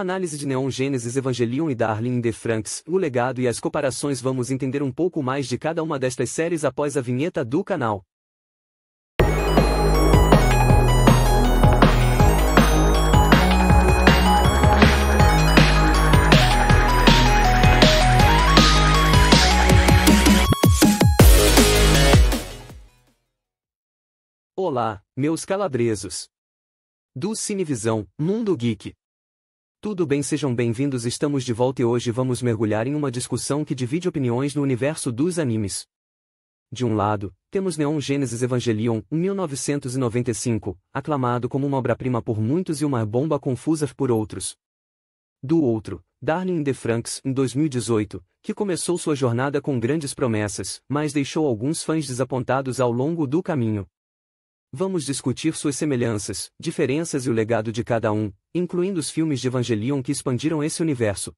Análise de Neon Genesis Evangelion e Darling in the Franxx, o legado e as comparações. Vamos entender um pouco mais de cada uma destas séries após a vinheta do canal. Olá, meus calabresos do Cinevisão, Mundo Geek. Tudo bem, sejam bem-vindos, estamos de volta e hoje vamos mergulhar em uma discussão que divide opiniões no universo dos animes. De um lado, temos Neon Genesis Evangelion, em 1995, aclamado como uma obra-prima por muitos e uma bomba confusa por outros. Do outro, Darling in the Franxx, em 2018, que começou sua jornada com grandes promessas, mas deixou alguns fãs desapontados ao longo do caminho. Vamos discutir suas semelhanças, diferenças e o legado de cada um, incluindo os filmes de Evangelion que expandiram esse universo.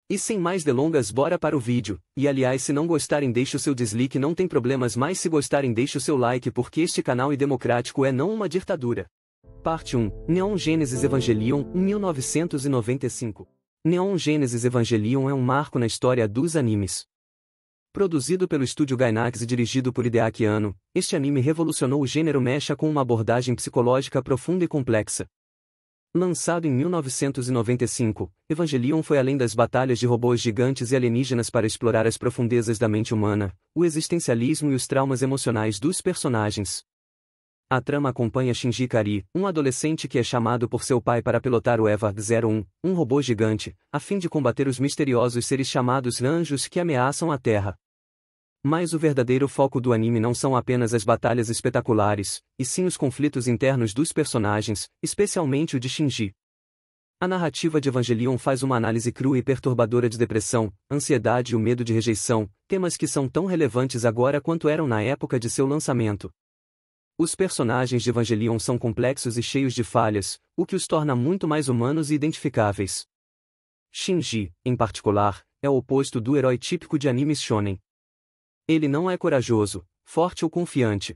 E sem mais delongas, bora para o vídeo, e aliás, se não gostarem deixe o seu dislike, não tem problemas, mas se gostarem deixe o seu like porque este canal é democrático, é não uma ditadura. Parte 1, Neon Genesis Evangelion, 1995. Neon Genesis Evangelion é um marco na história dos animes. Produzido pelo estúdio Gainax e dirigido por Hideaki Anno, este anime revolucionou o gênero mecha com uma abordagem psicológica profunda e complexa. Lançado em 1995, Evangelion foi além das batalhas de robôs gigantes e alienígenas para explorar as profundezas da mente humana, o existencialismo e os traumas emocionais dos personagens. A trama acompanha Shinji Ikari, um adolescente que é chamado por seu pai para pilotar o EVA-01, um robô gigante, a fim de combater os misteriosos seres chamados anjos que ameaçam a Terra. Mas o verdadeiro foco do anime não são apenas as batalhas espetaculares, e sim os conflitos internos dos personagens, especialmente o de Shinji. A narrativa de Evangelion faz uma análise crua e perturbadora de depressão, ansiedade e o medo de rejeição, temas que são tão relevantes agora quanto eram na época de seu lançamento. Os personagens de Evangelion são complexos e cheios de falhas, o que os torna muito mais humanos e identificáveis. Shinji, em particular, é o oposto do herói típico de animes shonen. Ele não é corajoso, forte ou confiante.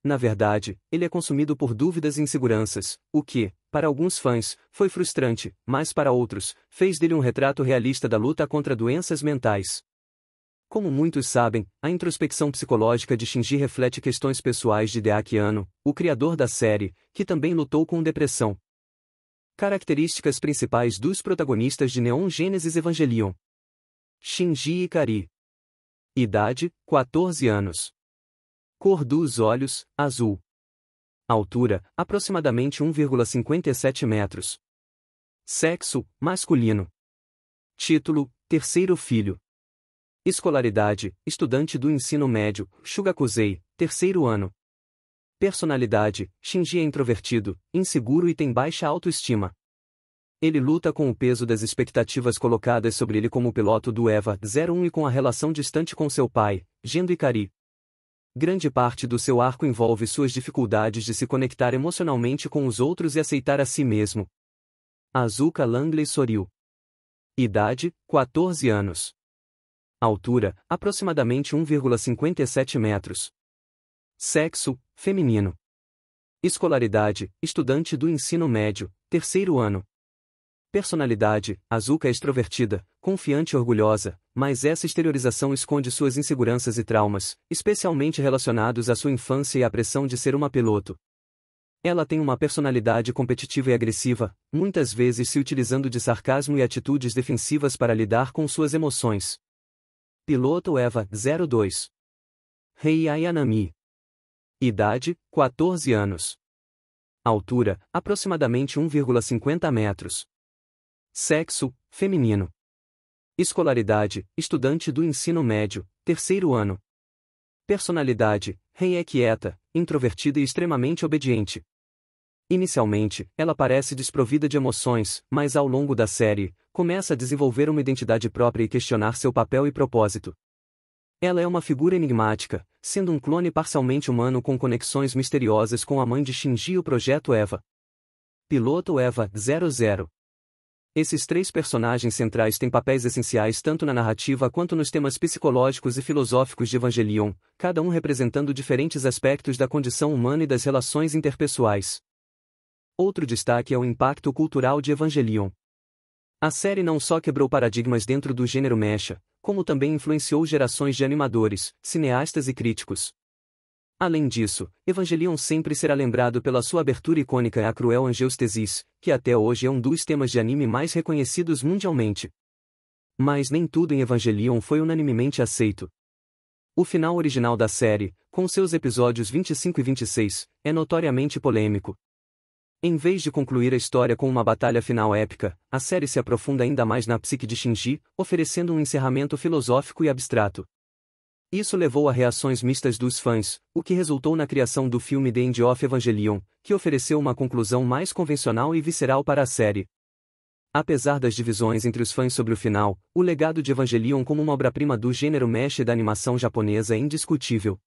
Na verdade, ele é consumido por dúvidas e inseguranças, o que, para alguns fãs, foi frustrante, mas para outros, fez dele um retrato realista da luta contra doenças mentais. Como muitos sabem, a introspecção psicológica de Shinji reflete questões pessoais de Hideaki Anno, o criador da série, que também lutou com depressão. Características principais dos protagonistas de Neon Genesis Evangelion. Shinji Ikari. Idade, 14 anos. Cor dos olhos, azul. Altura, aproximadamente 1,57 metros. Sexo, masculino. Título, terceiro filho. Escolaridade, estudante do ensino médio, Shugakusei, terceiro ano. Personalidade, Shinji é introvertido, inseguro e tem baixa autoestima. Ele luta com o peso das expectativas colocadas sobre ele como piloto do EVA-01 e com a relação distante com seu pai, Gendo Ikari. Grande parte do seu arco envolve suas dificuldades de se conectar emocionalmente com os outros e aceitar a si mesmo. Asuka Langley Soryu. Idade, 14 anos. Altura, aproximadamente 1,57 metros. Sexo, feminino. Escolaridade, estudante do ensino médio, terceiro ano. Personalidade, Asuka é extrovertida, confiante e orgulhosa, mas essa exteriorização esconde suas inseguranças e traumas, especialmente relacionados à sua infância e à pressão de ser uma piloto. Ela tem uma personalidade competitiva e agressiva, muitas vezes se utilizando de sarcasmo e atitudes defensivas para lidar com suas emoções. Piloto EVA-02. Rei Ayanami. Idade, 14 anos. Altura, aproximadamente 1,50 metros. Sexo, feminino. Escolaridade, estudante do ensino médio, terceiro ano. Personalidade, Rei é quieta, introvertida e extremamente obediente. Inicialmente, ela parece desprovida de emoções, mas ao longo da série, começa a desenvolver uma identidade própria e questionar seu papel e propósito. Ela é uma figura enigmática, sendo um clone parcialmente humano com conexões misteriosas com a mãe de Shinji e o Projeto EVA. Piloto EVA-00. Esses três personagens centrais têm papéis essenciais tanto na narrativa quanto nos temas psicológicos e filosóficos de Evangelion, cada um representando diferentes aspectos da condição humana e das relações interpessoais. Outro destaque é o impacto cultural de Evangelion. A série não só quebrou paradigmas dentro do gênero mecha, como também influenciou gerações de animadores, cineastas e críticos. Além disso, Evangelion sempre será lembrado pela sua abertura icônica à cruel angiostésis, que até hoje é um dos temas de anime mais reconhecidos mundialmente. Mas nem tudo em Evangelion foi unanimemente aceito. O final original da série, com seus episódios 25 e 26, é notoriamente polêmico. Em vez de concluir a história com uma batalha final épica, a série se aprofunda ainda mais na psique de Shinji, oferecendo um encerramento filosófico e abstrato. Isso levou a reações mistas dos fãs, o que resultou na criação do filme The End of Evangelion, que ofereceu uma conclusão mais convencional e visceral para a série. Apesar das divisões entre os fãs sobre o final, o legado de Evangelion como uma obra-prima do gênero mecha e da animação japonesa é indiscutível.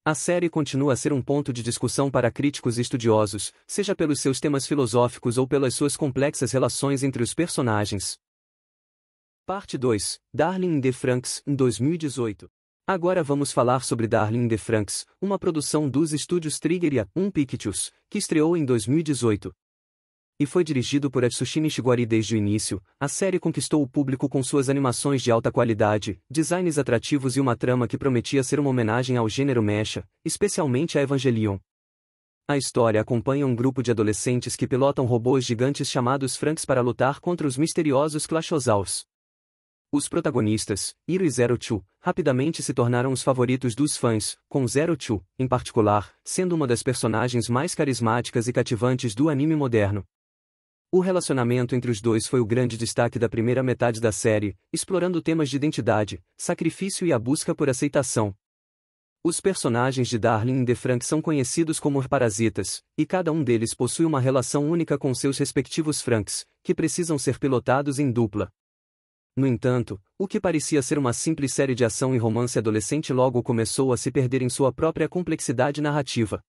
A série continua a ser um ponto de discussão para críticos e estudiosos, seja pelos seus temas filosóficos ou pelas suas complexas relações entre os personagens. Parte 2, Darling in the Franxx, em 2018. Agora vamos falar sobre Darling in the Franxx, uma produção dos estúdios Trigger e A1 Pictures, que estreou em 2018. E foi dirigido por Atsushi Nishigori desde o início. A série conquistou o público com suas animações de alta qualidade, designs atrativos e uma trama que prometia ser uma homenagem ao gênero mecha, especialmente a Evangelion. A história acompanha um grupo de adolescentes que pilotam robôs gigantes chamados Franxx para lutar contra os misteriosos Clashosaurs. Os protagonistas, Iru e Zero Two, rapidamente se tornaram os favoritos dos fãs, com Zero Two, em particular, sendo uma das personagens mais carismáticas e cativantes do anime moderno. O relacionamento entre os dois foi o grande destaque da primeira metade da série, explorando temas de identidade, sacrifício e a busca por aceitação. Os personagens de Darling in the Franxx são conhecidos como parasitas, e cada um deles possui uma relação única com seus respectivos Franxx, que precisam ser pilotados em dupla. No entanto, o que parecia ser uma simples série de ação e romance adolescente logo começou a se perder em sua própria complexidade narrativa.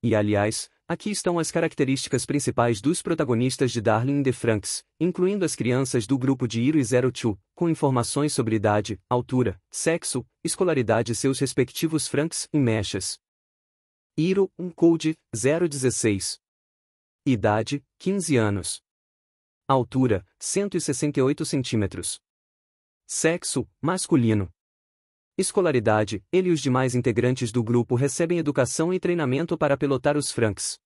E aliás, aqui estão as características principais dos protagonistas de Darling in the Franxx, incluindo as crianças do grupo de Iru e Zero Two, com informações sobre idade, altura, sexo, escolaridade e seus respectivos Franxx em mechas. Iru, Code, 016. Idade, 15 anos. Altura, 168 centímetros. Sexo, masculino. Escolaridade, ele e os demais integrantes do grupo recebem educação e treinamento para pilotar os Franxx.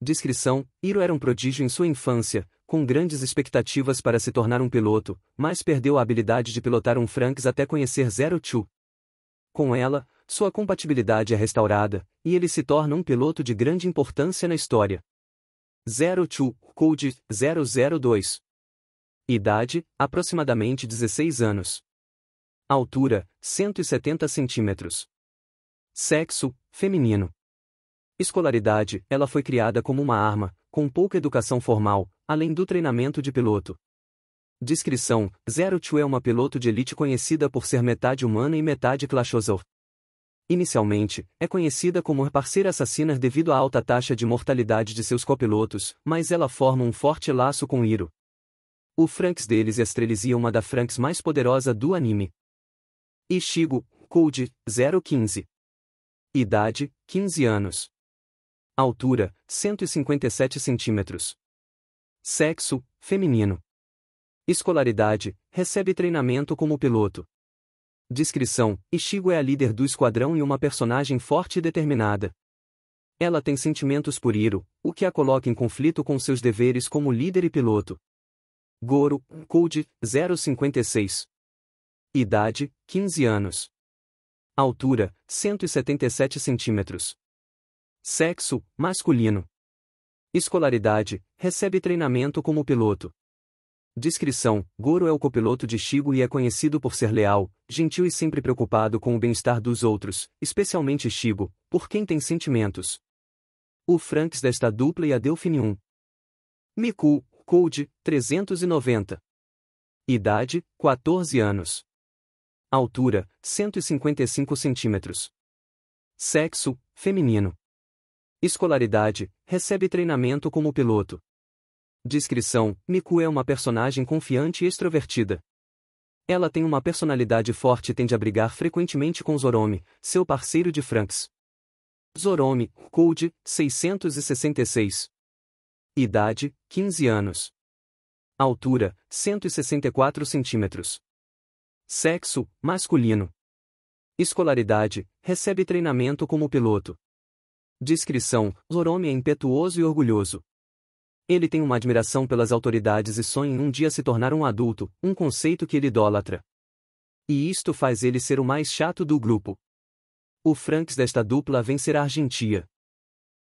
Descrição: Iru era um prodígio em sua infância, com grandes expectativas para se tornar um piloto, mas perdeu a habilidade de pilotar um Franxx até conhecer Zero Two. Com ela, sua compatibilidade é restaurada, e ele se torna um piloto de grande importância na história. Zero Two, Code 002. Idade, aproximadamente 16 anos. Altura, 170 centímetros. Sexo, feminino. Escolaridade, ela foi criada como uma arma, com pouca educação formal, além do treinamento de piloto. Descrição: Zero Two é uma piloto de elite conhecida por ser metade humana e metade Clashosaur. Inicialmente, é conhecida como parceira assassina devido à alta taxa de mortalidade de seus copilotos, mas ela forma um forte laço com Iru. O Franxx deles estrelizia uma da Franxx mais poderosa do anime. Ishigo, Code 015. Idade, 15 anos. Altura, 157 centímetros. Sexo, feminino. Escolaridade, recebe treinamento como piloto. Descrição: Ishigo é a líder do esquadrão e uma personagem forte e determinada. Ela tem sentimentos por Iru, o que a coloca em conflito com seus deveres como líder e piloto. Goro, Code 056. Idade, 15 anos. Altura, 177 centímetros. Sexo, masculino. Escolaridade, recebe treinamento como piloto. Descrição: Goro é o copiloto de Shigo e é conhecido por ser leal, gentil e sempre preocupado com o bem-estar dos outros, especialmente Shigo, por quem tem sentimentos. O Franxx desta dupla é a Delphine 1. Miku, Code 390. Idade, 14 anos. Altura, 155 centímetros. Sexo, feminino. Escolaridade, recebe treinamento como piloto. Descrição: Miku é uma personagem confiante e extrovertida. Ela tem uma personalidade forte e tende a brigar frequentemente com Zoromi, seu parceiro de Franxx. Zoromi, Code 666. Idade, 15 anos. Altura, 164 centímetros. Sexo, masculino. Escolaridade, recebe treinamento como piloto. Descrição, Lorome é impetuoso e orgulhoso. Ele tem uma admiração pelas autoridades e sonha em um dia se tornar um adulto, um conceito que ele idolatra. E isto faz ele ser o mais chato do grupo. O Franks desta dupla vem ser a Argentia.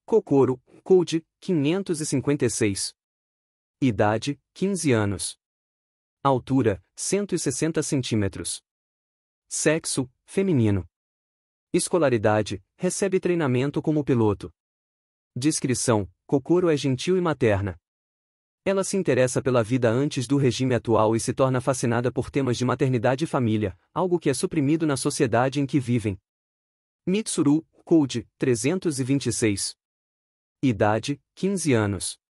Kokoro, Code, 556. Idade, 15 anos. Altura, 160 centímetros. Sexo, feminino. Escolaridade, recebe treinamento como piloto. Descrição, Kokoro é gentil e materna. Ela se interessa pela vida antes do regime atual e se torna fascinada por temas de maternidade e família, algo que é suprimido na sociedade em que vivem. Mitsuru, Code, 326. Idade, 15 anos.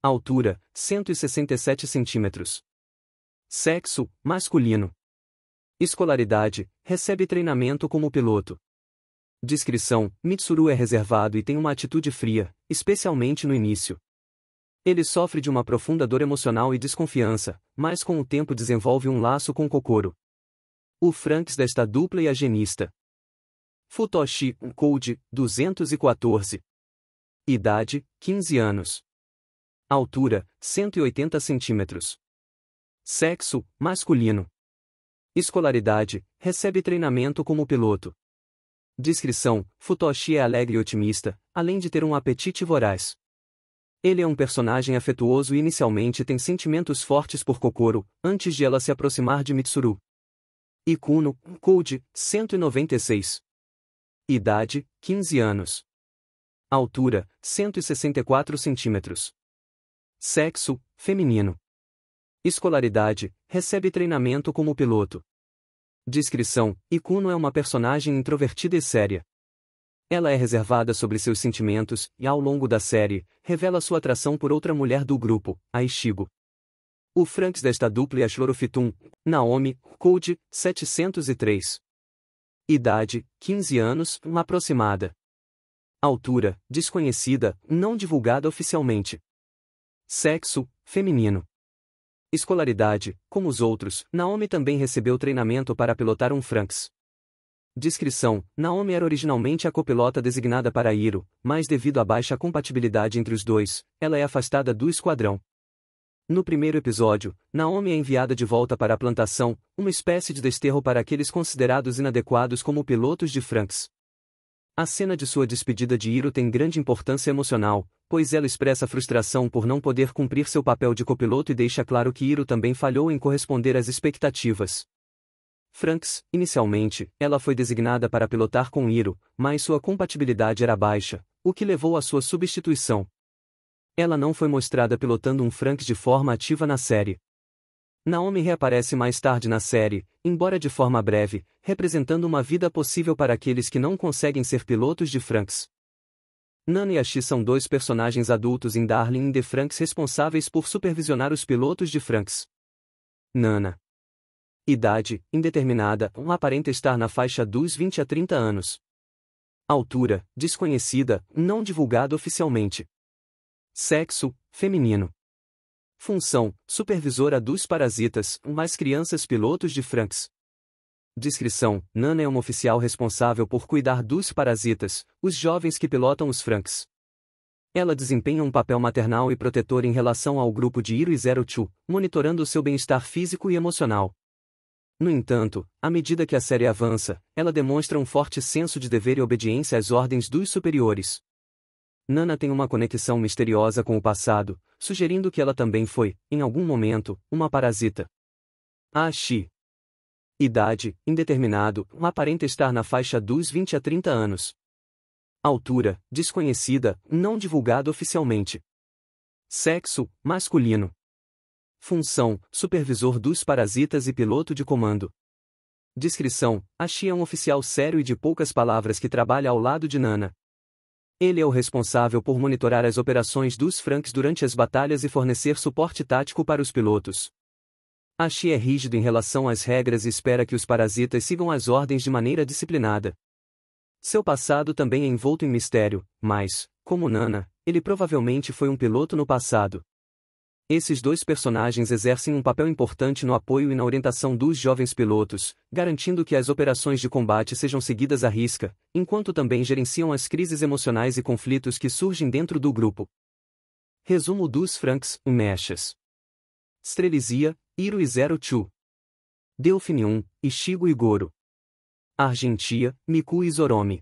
Altura, 167 centímetros. Sexo, masculino. Escolaridade, recebe treinamento como piloto. Descrição, Mitsuru é reservado e tem uma atitude fria, especialmente no início. Ele sofre de uma profunda dor emocional e desconfiança, mas com o tempo desenvolve um laço com Kokoro. O Franks desta dupla e a genista. Futoshi, Code, 214. Idade, 15 anos. Altura, 180 centímetros. Sexo, masculino. Escolaridade, recebe treinamento como piloto. Descrição, Futoshi é alegre e otimista, além de ter um apetite voraz. Ele é um personagem afetuoso e inicialmente tem sentimentos fortes por Kokoro, antes de ela se aproximar de Mitsuru. Ikuno, Code, 196. Idade, 15 anos. Altura, 164 centímetros. Sexo, feminino. Escolaridade, recebe treinamento como piloto. Descrição, Ikuno é uma personagem introvertida e séria. Ela é reservada sobre seus sentimentos e, ao longo da série, revela sua atração por outra mulher do grupo, a Ichigo. O Franks desta dupla é a Chlorofitun, Naomi, Code, 703. Idade, 15 anos, aproximada. Altura, desconhecida, não divulgada oficialmente. Sexo, feminino. Escolaridade, como os outros, Naomi também recebeu treinamento para pilotar um Franks. Descrição, Naomi era originalmente a copilota designada para Hiro, mas devido à baixa compatibilidade entre os dois, ela é afastada do esquadrão. No primeiro episódio, Naomi é enviada de volta para a plantação, uma espécie de desterro para aqueles considerados inadequados como pilotos de Franks. A cena de sua despedida de Hiro tem grande importância emocional, pois ela expressa frustração por não poder cumprir seu papel de copiloto e deixa claro que Hiro também falhou em corresponder às expectativas. Franks, inicialmente, ela foi designada para pilotar com Hiro, mas sua compatibilidade era baixa, o que levou à sua substituição. Ela não foi mostrada pilotando um Franks de forma ativa na série. Naomi reaparece mais tarde na série, embora de forma breve, representando uma vida possível para aqueles que não conseguem ser pilotos de Franks. Nana e Ashi são dois personagens adultos em Darling in the Franxx responsáveis por supervisionar os pilotos de Franks. Nana. Idade, indeterminada, aparenta estar na faixa dos 20 a 30 anos. Altura, desconhecida, não divulgada oficialmente. Sexo, feminino. Função, supervisora dos parasitas, mais crianças pilotos de Franks. Descrição, Nana é uma oficial responsável por cuidar dos parasitas, os jovens que pilotam os Franks. Ela desempenha um papel maternal e protetor em relação ao grupo de Hiro e Zero Two, monitorando o seu bem-estar físico e emocional. No entanto, à medida que a série avança, ela demonstra um forte senso de dever e obediência às ordens dos superiores. Nana tem uma conexão misteriosa com o passado, sugerindo que ela também foi, em algum momento, uma parasita. Ashi. Idade, indeterminado, aparenta estar na faixa dos 20 a 30 anos. Altura, desconhecida, não divulgada oficialmente. Sexo, masculino. Função, supervisor dos parasitas e piloto de comando. Descrição, Ashi é um oficial sério e de poucas palavras que trabalha ao lado de Nana. Ele é o responsável por monitorar as operações dos Franks durante as batalhas e fornecer suporte tático para os pilotos. Ashi é rígido em relação às regras e espera que os parasitas sigam as ordens de maneira disciplinada. Seu passado também é envolto em mistério, mas, como Nana, ele provavelmente foi um piloto no passado. Esses dois personagens exercem um papel importante no apoio e na orientação dos jovens pilotos, garantindo que as operações de combate sejam seguidas à risca, enquanto também gerenciam as crises emocionais e conflitos que surgem dentro do grupo. Resumo dos Franks, Mechas. Strelizia, Hiro e Zero Two. Delphine 1, Ichigo e Goro. Argentia, Miku e Zoromi.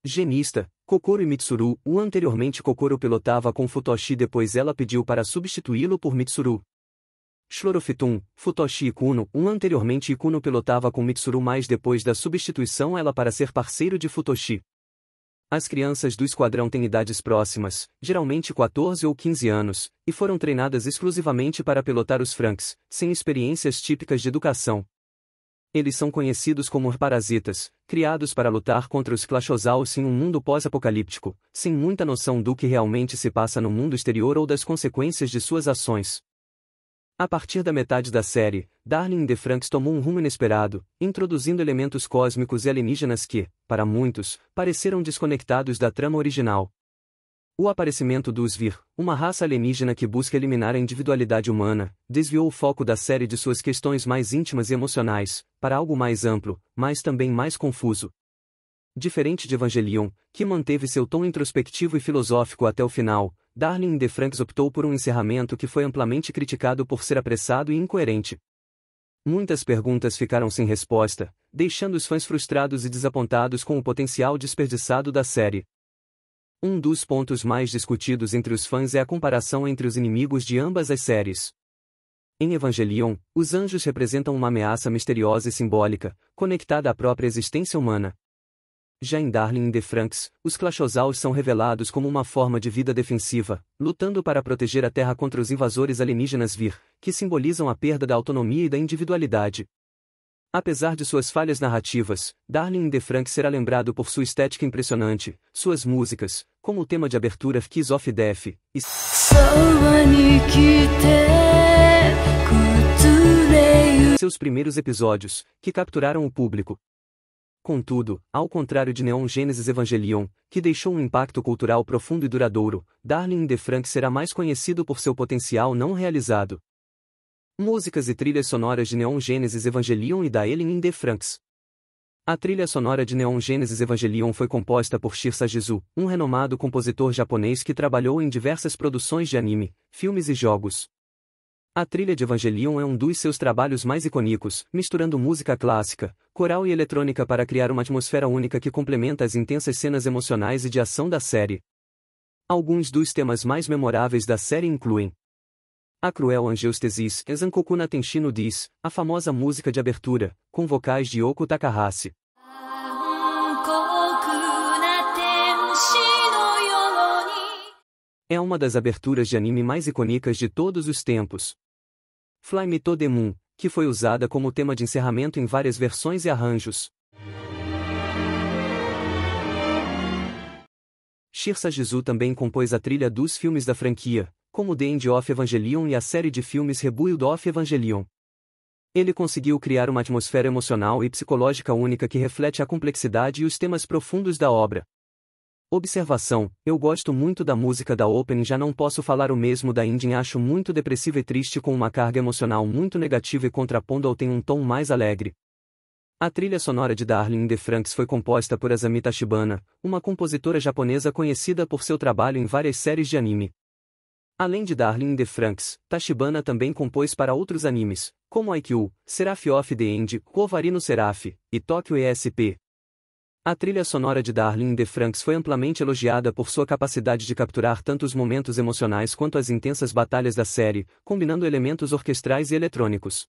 Genista, Kokoro e Mitsuru. Anteriormente Kokoro pilotava com Futoshi, depois ela pediu para substituí-lo por Mitsuru. Chlorophytum, Futoshi e Kuno. Anteriormente Ikuno pilotava com Mitsuru, mas depois da substituição ela para ser parceiro de Futoshi. As crianças do esquadrão têm idades próximas, geralmente 14 ou 15 anos, e foram treinadas exclusivamente para pilotar os Franks, sem experiências típicas de educação. Eles são conhecidos como parasitas, criados para lutar contra os Clashozals em um mundo pós-apocalíptico, sem muita noção do que realmente se passa no mundo exterior ou das consequências de suas ações. A partir da metade da série, Darling in the Franxx tomou um rumo inesperado, introduzindo elementos cósmicos e alienígenas que, para muitos, pareceram desconectados da trama original. O aparecimento dos Vir, uma raça alienígena que busca eliminar a individualidade humana, desviou o foco da série de suas questões mais íntimas e emocionais, para algo mais amplo, mas também mais confuso. Diferente de Evangelion, que manteve seu tom introspectivo e filosófico até o final, Darling in the Franxx optou por um encerramento que foi amplamente criticado por ser apressado e incoerente. Muitas perguntas ficaram sem resposta, deixando os fãs frustrados e desapontados com o potencial desperdiçado da série. Um dos pontos mais discutidos entre os fãs é a comparação entre os inimigos de ambas as séries. Em Evangelion, os anjos representam uma ameaça misteriosa e simbólica, conectada à própria existência humana. Já em Darling in the Franxx, os Clashozals são revelados como uma forma de vida defensiva, lutando para proteger a Terra contra os invasores alienígenas Vir, que simbolizam a perda da autonomia e da individualidade. Apesar de suas falhas narrativas, Darling in the Franxx será lembrado por sua estética impressionante, suas músicas, como o tema de abertura Kiss of Death, e seus primeiros episódios, que capturaram o público. Contudo, ao contrário de Neon Genesis Evangelion, que deixou um impacto cultural profundo e duradouro, Darling in the Franxx será mais conhecido por seu potencial não realizado. Músicas e trilhas sonoras de Neon Genesis Evangelion e Darling in the Franxx. A trilha sonora de Neon Genesis Evangelion foi composta por Shir Sajizu, um renomado compositor japonês que trabalhou em diversas produções de anime, filmes e jogos. A trilha de Evangelion é um dos seus trabalhos mais icônicos, misturando música clássica, coral e eletrônica para criar uma atmosfera única que complementa as intensas cenas emocionais e de ação da série. Alguns dos temas mais memoráveis da série incluem A Cruel Angeustesis, Zankoku na Tenshi no Dis, a famosa música de abertura, com vocais de Yoko Takahashi. É uma das aberturas de anime mais icônicas de todos os tempos. Fly Me to the Moon, que foi usada como tema de encerramento em várias versões e arranjos. Shir Sajizu também compôs a trilha dos filmes da franquia, como The End of Evangelion e a série de filmes Rebuild of Evangelion. Ele conseguiu criar uma atmosfera emocional e psicológica única que reflete a complexidade e os temas profundos da obra. Observação: eu gosto muito da música da Opening, já não posso falar o mesmo da Ending, acho muito depressiva e triste com uma carga emocional muito negativa e contrapondo ao tem um tom mais alegre. A trilha sonora de Darling in the Franxx foi composta por Azami Tachibana, uma compositora japonesa conhecida por seu trabalho em várias séries de anime. Além de Darling in the Franxx, Tachibana também compôs para outros animes, como Haikyuu, Seraph of the End, Kovari no Seraph, e Tokyo ESP. A trilha sonora de Darling in the Franxx foi amplamente elogiada por sua capacidade de capturar tanto os momentos emocionais quanto as intensas batalhas da série, combinando elementos orquestrais e eletrônicos.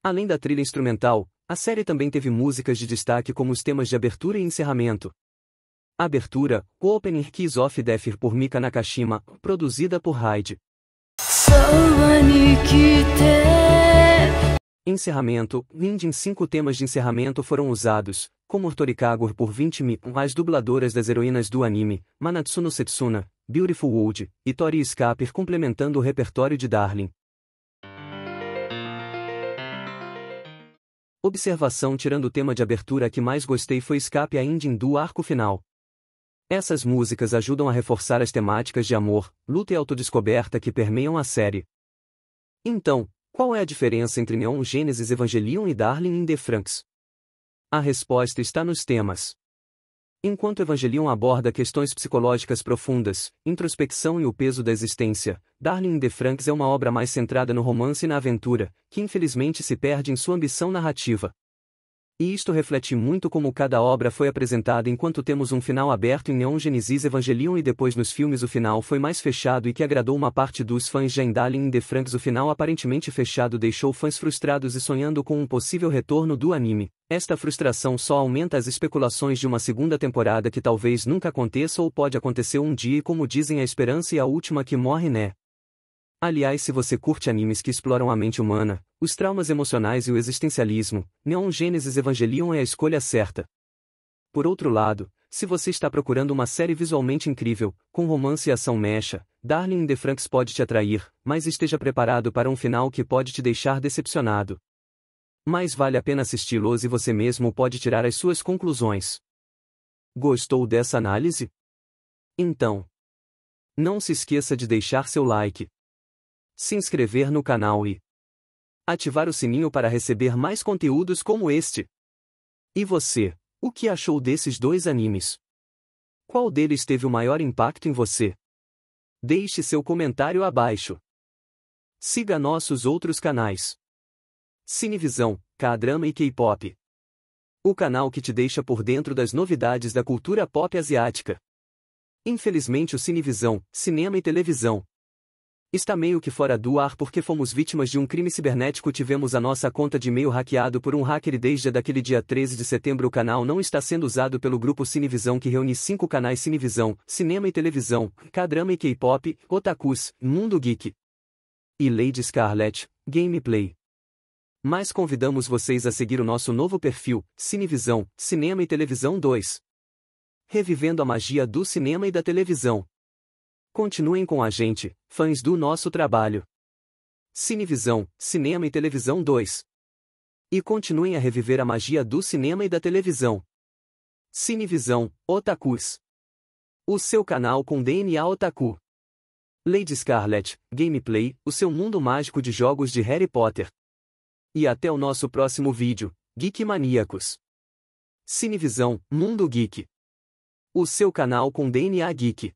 Além da trilha instrumental, a série também teve músicas de destaque como os temas de abertura e encerramento. Abertura, Opening Kiss of Death por Mika Nakashima, produzida por Hyde. Encerramento, Ending. 5 temas de encerramento foram usados, como Torikagor por 20 as dubladoras das heroínas do anime, Manatsuno Setsuna, Beautiful World, e Tori Scaper complementando o repertório de Darling. Observação: tirando o tema de abertura, a que mais gostei foi Escape, a ending do arco final. Essas músicas ajudam a reforçar as temáticas de amor, luta e autodescoberta que permeiam a série. Então, qual é a diferença entre Neon Genesis Evangelion e Darling in the Franxx? A resposta está nos temas. Enquanto Evangelion aborda questões psicológicas profundas, introspecção e o peso da existência, Darling in the Franxx é uma obra mais centrada no romance e na aventura, que infelizmente se perde em sua ambição narrativa. E isto reflete muito como cada obra foi apresentada, enquanto temos um final aberto em Neon Genesis Evangelion e depois nos filmes o final foi mais fechado e que agradou uma parte dos fãs. Já em Darling in the Franxx o final aparentemente fechado deixou fãs frustrados e sonhando com um possível retorno do anime. Esta frustração só aumenta as especulações de uma segunda temporada que talvez nunca aconteça ou pode acontecer um dia, e como dizem, a esperança é a última que morre, né? Aliás, se você curte animes que exploram a mente humana, os traumas emocionais e o existencialismo, Neon Genesis Evangelion é a escolha certa. Por outro lado, se você está procurando uma série visualmente incrível, com romance e ação mecha, Darling in the Franxx pode te atrair, mas esteja preparado para um final que pode te deixar decepcionado. Mas vale a pena assisti-los e você mesmo pode tirar as suas conclusões. Gostou dessa análise? Então, não se esqueça de deixar seu like, se inscrever no canal e ativar o sininho para receber mais conteúdos como este. E você, o que achou desses dois animes? Qual deles teve o maior impacto em você? Deixe seu comentário abaixo. Siga nossos outros canais: Cinevisão, K-drama e K-pop. O canal que te deixa por dentro das novidades da cultura pop asiática. Infelizmente o Cinevisão, cinema e televisão, está meio que fora do ar porque fomos vítimas de um crime cibernético. Tivemos a nossa conta de e-mail hackeado por um hacker e desde daquele dia 13 de setembro o canal não está sendo usado pelo grupo Cinevisão, que reúne 5 canais: Cinevisão, cinema e televisão, K-drama e K-pop, otakus, mundo geek e Lady Scarlet, gameplay. Mas convidamos vocês a seguir o nosso novo perfil, Cinevisão, cinema e televisão 2. Revivendo a magia do cinema e da televisão. Continuem com a gente, fãs do nosso trabalho. Cinevisão, cinema e televisão 2. E continuem a reviver a magia do cinema e da televisão. Cinevisão, otakus. O seu canal com DNA otaku. Lady Scarlet, gameplay, o seu mundo mágico de jogos de Harry Potter. E até o nosso próximo vídeo, Geek Maníacos. Cinevisão, mundo geek. O seu canal com DNA geek.